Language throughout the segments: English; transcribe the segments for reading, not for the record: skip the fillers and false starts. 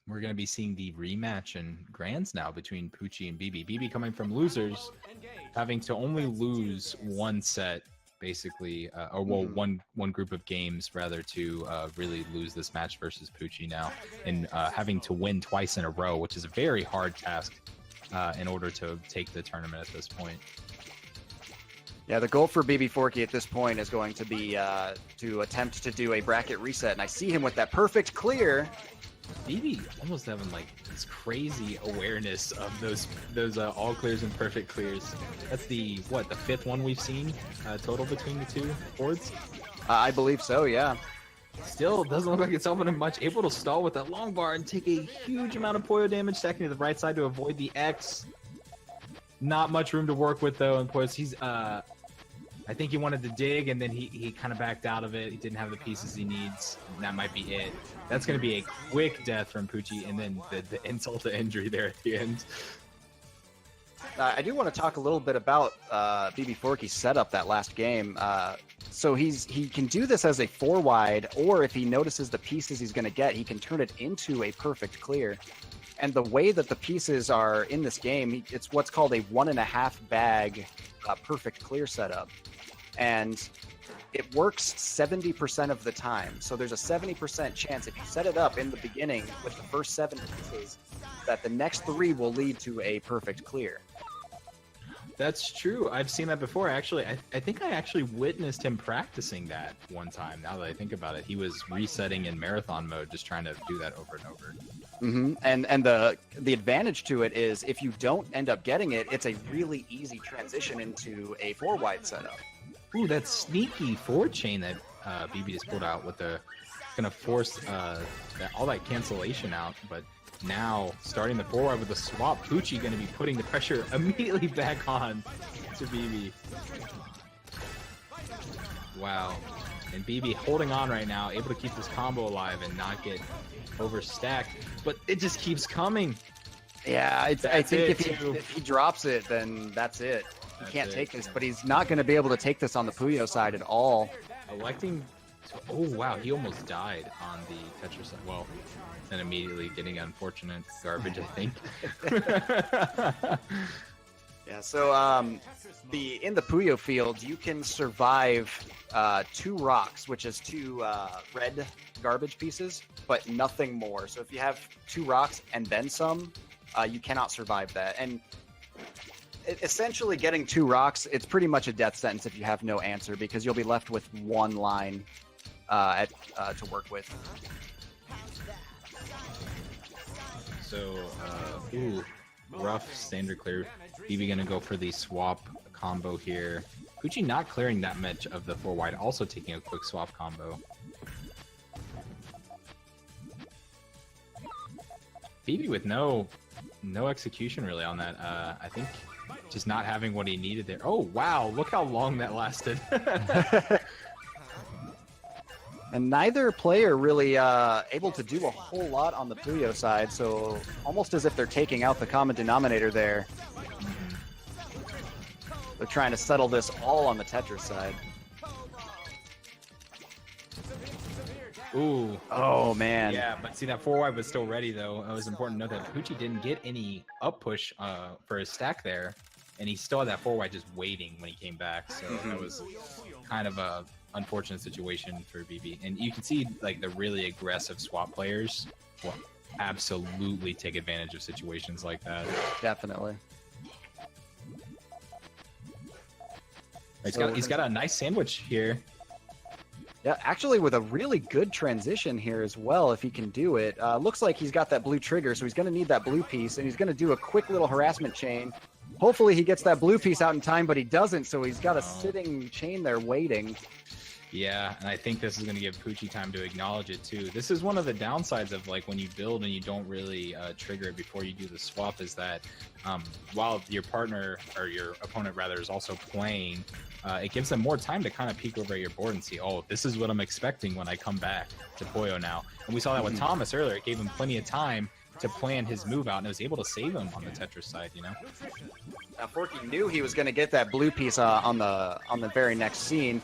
We're going to be seeing the rematch in grands now between Poochy and Bb. Bb coming from losers, having to only lose one set, basically, or well, one group of games rather, to really lose this match versus Poochy now, and having to win twice in a row, which is a very hard task in order to take the tournament at this point. Yeah, the goal for Bbforky at this point is going to be to attempt to do a bracket reset, and I see him with that perfect clear. Bb almost having like this crazy awareness of those all clears and perfect clears. That's the fifth one we've seen total between the two boards. I believe so, yeah. Still doesn't look like it's helping him much. Able to stall with that long bar and take a huge amount of Poyo damage, stacking to the right side to avoid the X. Not much room to work with though, and Poyo, he's I think he wanted to dig, and then he kind of backed out of it. He didn't have the pieces he needs. And that might be it. That's going to be a quick death from Poochy, and then the insult to injury there at the end. I do want to talk a little bit about Bbforky's setup that last game. So he can do this as a 4-wide, or if he notices the pieces he's going to get, he can turn it into a perfect clear. And the way that the pieces are in this game, it's what's called a 1.5 bag perfect clear setup. And it works 70% of the time. So there's a 70% chance if you set it up in the beginning with the first 7 pieces that the next 3 will lead to a perfect clear. That's true. I've seen that before. Actually, I think I actually witnessed him practicing that one time. Now that I think about it, he was resetting in marathon mode, just trying to do that over and over. And the advantage to it is if you don't end up getting it, it's a really easy transition into a 4-wide setup. Ooh, that sneaky forward chain that Bb just pulled out with the gonna force all that cancellation out, but now starting the 4-wide with the swap, Poochy gonna be putting the pressure immediately back on to Bb. Wow. And Bb holding on right now, able to keep this combo alive and not get overstacked, but it just keeps coming. Yeah, I think if he drops it, then that's it. He can't take this, but he's not going to be able to take this on the Puyo side at all. Electing to, oh wow, he almost died on the Tetris side. Well, then immediately getting unfortunate garbage, I think. Yeah, so in the Puyo field, you can survive 2 rocks, which is 2 red garbage pieces, but nothing more. So if you have 2 rocks and then some, you cannot survive that. And essentially getting 2 rocks, it's pretty much a death sentence if you have no answer, because you'll be left with 1 line to work with. So, ooh, rough standard clear. Bb gonna go for the swap combo here. Poochy not clearing that much of the 4-wide, also taking a quick swap combo. Bb with no execution really on that. I think just not having what he needed there. Oh wow, look how long that lasted. And neither player really able to do a whole lot on the Puyo side, so almost as if they're taking out the common denominator there. They're trying to settle this all on the Tetris side. Ooh. Oh, man. Yeah, but see, that 4-wide was still ready, though. It was important to note that Poochy didn't get any up push for his stack there, and he still had that 4-wide just waiting when he came back. So that was kind of a unfortunate situation for Bb. And you can see, like, the really aggressive swap players will absolutely take advantage of situations like that. Definitely. He's got a nice sandwich here. Yeah, actually with a really good transition here as well, if he can do it. Looks like he's got that blue trigger, so he's going to need that blue piece, and he's going to do a quick little harassment chain. Hopefully he gets that blue piece out in time, but he doesn't, so he's got a sitting chain there waiting. Yeah, and I think this is going to give Poochy time to acknowledge it too. This is one of the downsides of like when you build and you don't really trigger it before you do the swap, is that while your partner or your opponent rather is also playing, it gives them more time to kind of peek over at your board and see, oh, this is what I'm expecting when I come back to Poyo now. And we saw that with Thomas earlier. It gave him plenty of time to plan his move out, and it was able to save him on the Tetris side, you know? Now Forky knew he was going to get that blue piece on the very next scene.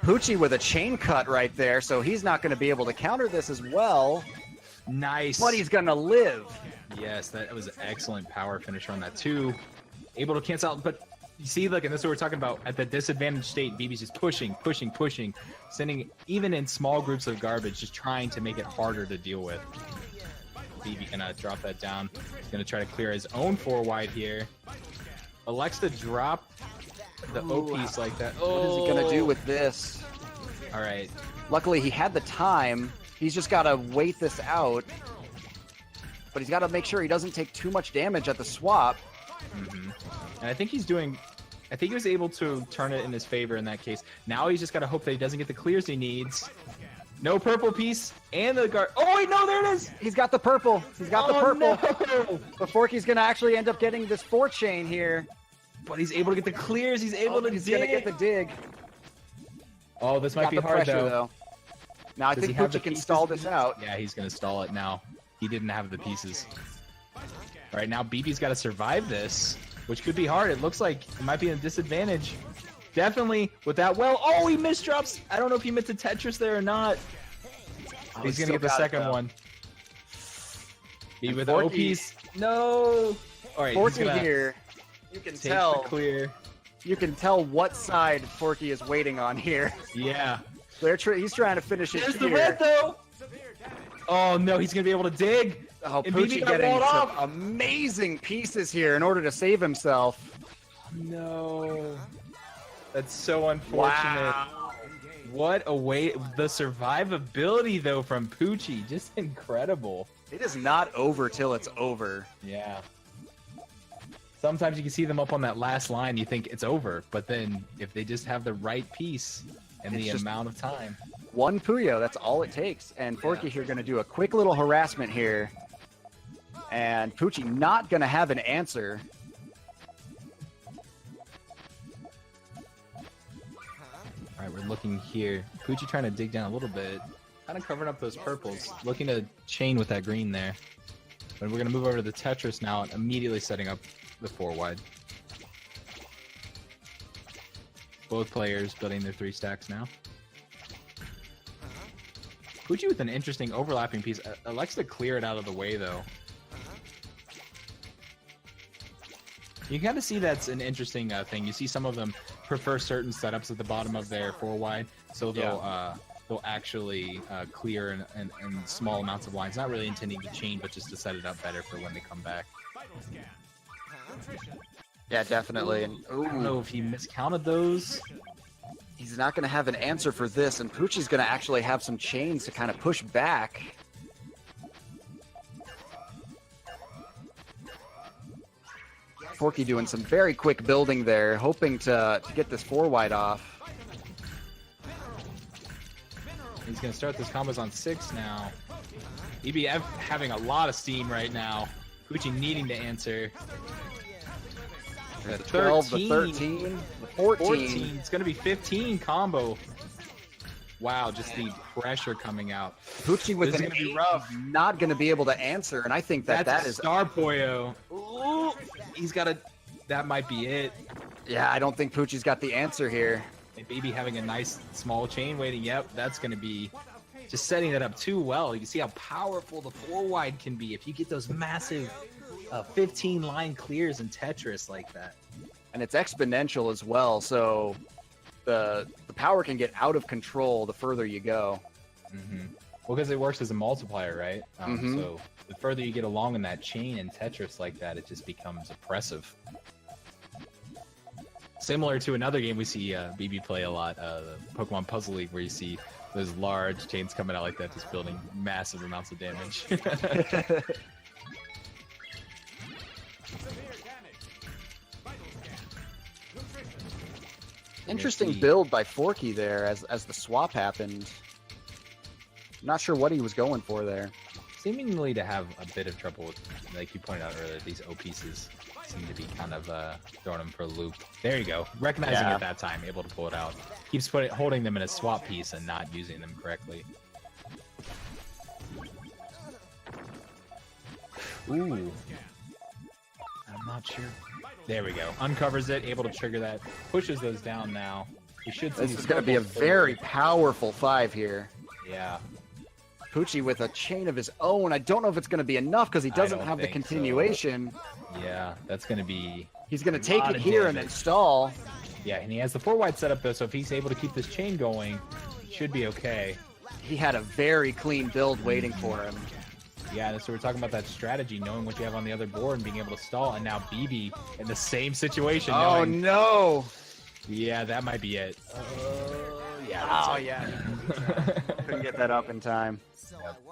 Poochy with a chain cut right there, so he's not going to be able to counter this as well. Nice. But he's gonna live. Yes, that was an excellent power finisher on that too. Able to cancel out, but you see, look, and this is what we're talking about. At the disadvantaged state, BB's just pushing, sending even in small groups of garbage, just trying to make it harder to deal with. BB gonna drop that down. He's gonna try to clear his own 4 wide here. Elects to drop the O piece like that. What is he gonna do with this? All right. Luckily, he had the time. He's just gotta wait this out. But he's gotta make sure he doesn't take too much damage at the swap. Mm-hmm. And I think he was able to turn it in his favor in that case. Now he's just got to hope that he doesn't get the clears he needs. No purple piece and the guard. Oh, wait, no, there it is. He's got the purple. He's got the purple. No. Bbforky's going to actually end up getting this 4 chain here. But he's able to get the clears. He's able to He's dig. going to get the dig. Oh, this might be hard, pressure, though. Now, I Does think he have Poochy the can stall this pieces? out. Yeah, he's going to stall it now. He didn't have the pieces. All right, now BB's got to survive this, which could be hard. It looks like it might be a disadvantage. Definitely with that. Well, oh, he misdrops. I don't know if he meant to Tetris there or not. Oh, He's going to get the second one. BB with the O Bbforky- piece. No. All right, he's Bbforky gonna here, you can take tell. the clear. You can tell what side Bbforky is waiting on here. Yeah. He's trying to finish it There's here. the red, though. Oh, no, he's going to be able to dig. Oh, And Poochy BB got getting walled some off. amazing pieces here in order to save himself. No. That's so unfortunate. Wow. What a way. The survivability, though, from Poochy. Just incredible. It is not over till it's over. Yeah. Sometimes you can see them up on that last line. You think it's over. But then if they just have the right piece and It's the just- amount of time. One Puyo, that's all it takes. And Bbforky here going to do a quick little harassment here. And Poochy not going to have an answer. All right, we're looking here. Poochy trying to dig down a little bit. Kind of covering up those purples. Looking to chain with that green there. But we're going to move over to the Tetris now and immediately setting up the 4 wide. Both players building their 3 stacks now. Poochy with an interesting overlapping piece. Elects to clear it out of the way, though. You kind of see that's an interesting thing. You see some of them prefer certain setups at the bottom of their 4 wide, so they'll actually clear in small amounts of lines, not really intending to chain, but just to set it up better for when they come back. Yeah, definitely. And I don't know if he miscounted those. he's not going to have an answer for this. And Poochy's going to actually have some chains to kind of push back. Bbforky doing some very quick building there, hoping to get this 4 wide off. He's going to start this combos on 6 now. EBF having a lot of steam right now. Poochy needing to answer. The 12, the 13, the 14. It's going to be 15 combo. Wow, just the pressure coming out. Poochy with This is an gonna be 8, rough. not going to be able to answer, and I think that That's is... Star Poyo. Ooh, he's got a... That might be it. Yeah, I don't think Poochy's got the answer here. And Baby having a nice small chain waiting. Yep, that's going to be just setting that up too well. You can see how powerful the 4 wide can be if you get those massive 15 line clears in Tetris like that. And it's exponential as well, so the power can get out of control the further you go. Mm-hmm. Well, because it works as a multiplier, right? Mhm. So the further you get along in that chain in Tetris like that, it just becomes oppressive. Similar to another game we see BB play a lot, the Pokemon Puzzle League, where you see those large chains coming out like that, just building massive amounts of damage. Interesting build by Bbforky there as the swap happened. Not sure what he was going for there. Seemingly to have a bit of trouble with, like you pointed out earlier, these O pieces seem to be kind of throwing him for a loop. There you go. Recognizing Yeah. it that time, able to pull it out. Keeps holding them in a swap piece and not using them correctly. Ooh. I'm not sure. There we go. Uncovers it, able to trigger that. Pushes those down now. We should see This these is going to be a purples very powerful 5 here. Yeah. Poochy with a chain of his own. I don't know if it's going to be enough because he doesn't have the continuation. So. Yeah, that's going to be... He's going to take it here and then stall. Yeah, and he has the 4-wide setup, though, so if he's able to keep this chain going, he should be okay. He had a very clean build waiting for him. Yeah, so we're talking about that strategy, knowing what you have on the other board and being able to stall, and now BB in the same situation. Oh, no. Yeah, that might be it. Yeah. Oh, yeah. Couldn't get that up in time. Yep.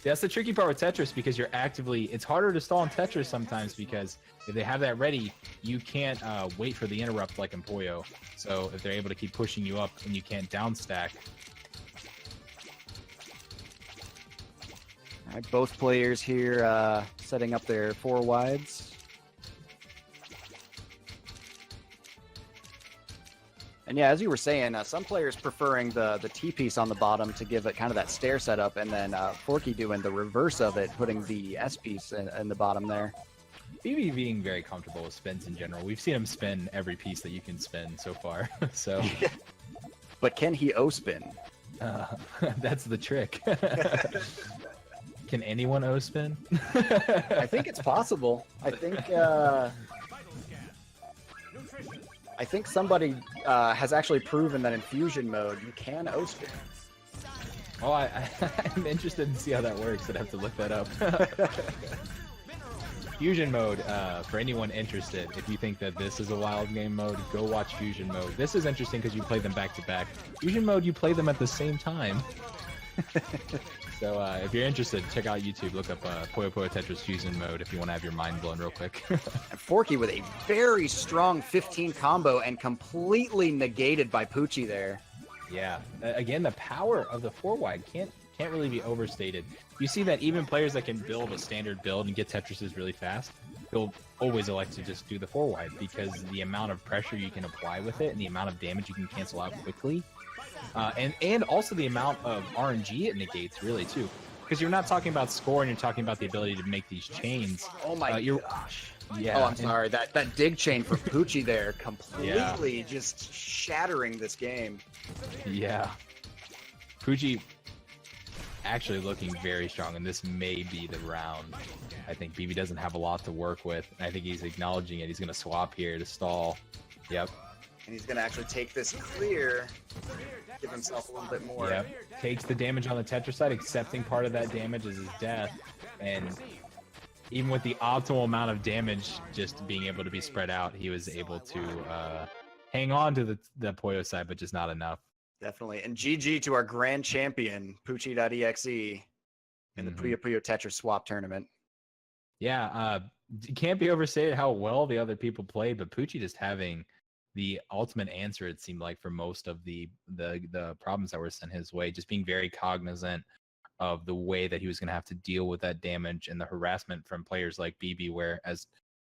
That's the tricky part with Tetris, because you're actively... It's harder to stall in Tetris sometimes, because if they have that ready, you can't wait for the interrupt like in Puyo. So if they're able to keep pushing you up and you can't down stack... All right, both players here setting up their 4-wides. And yeah, as you were saying, some players preferring the T-piece on the bottom to give it kind of that stair setup, and then Forky doing the reverse of it, putting the S-piece in the bottom there. BB being very comfortable with spins in general. We've seen him spin every piece that you can spin so far. So, but can he O-spin? That's the trick. Can anyone O-spin? I think it's possible. I think somebody has actually proven that in fusion mode you can O-spin. Oh, I'm interested to see how that works. I'd have to look that up. Fusion mode, for anyone interested, if you think that this is a wild game mode, go watch Fusion mode. This is interesting because you play them back to back. Fusion mode, you play them at the same time. So if you're interested, check out YouTube. Look up Puyo Puyo Tetris Fusion mode if you want to have your mind blown real quick. And Forky with a very strong 15 combo and completely negated by Poochy there. Yeah. Again, the power of the 4-wide can't really be overstated. You see that even players that can build a standard build and get Tetrises really fast, they'll always elect to just do the 4-wide because the amount of pressure you can apply with it and the amount of damage you can cancel out quickly. And also the amount of RNG it negates, really, too. Because you're not talking about score, and you're talking about the ability to make these chains. Oh my gosh. Yeah. Oh, I'm sorry. That dig chain for Poochy there completely just shattering this game. Yeah. Poochy actually looking very strong, and this may be the round. I think BB doesn't have a lot to work with, and I think he's acknowledging it. He's going to swap here to stall. Yep. And he's going to actually take this clear, give himself a little bit more. Yep. Takes the damage on the Tetris side, accepting part of that damage as his death. And even with the optimal amount of damage just being able to be spread out, he was able to hang on to the Puyo side, but just not enough. Definitely. And GG to our grand champion, Poochy.EXE, in the Puyo Puyo Tetris swap tournament. Yeah, it can't be overstated how well the other people played, but Poochy just having the ultimate answer, it seemed like, for most of the problems that were sent his way, just being very cognizant of the way that he was going to have to deal with that damage and the harassment from players like BB, whereas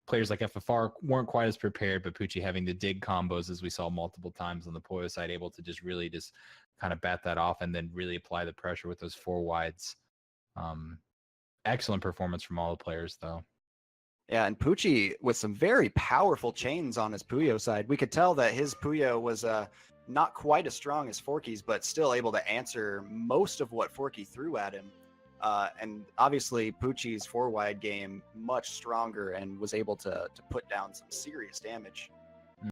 players like FFR weren't quite as prepared, but Poochy having the dig combos, as we saw multiple times on the Puyo side, able to just really just kind of bat that off and then really apply the pressure with those 4-wides. Excellent performance from all the players, though. Yeah, and Poochy with some very powerful chains on his Puyo side. We could tell that his Puyo was not quite as strong as Forky's, but still able to answer most of what Forky threw at him. And obviously, Poochy's 4-wide game much stronger and was able to put down some serious damage.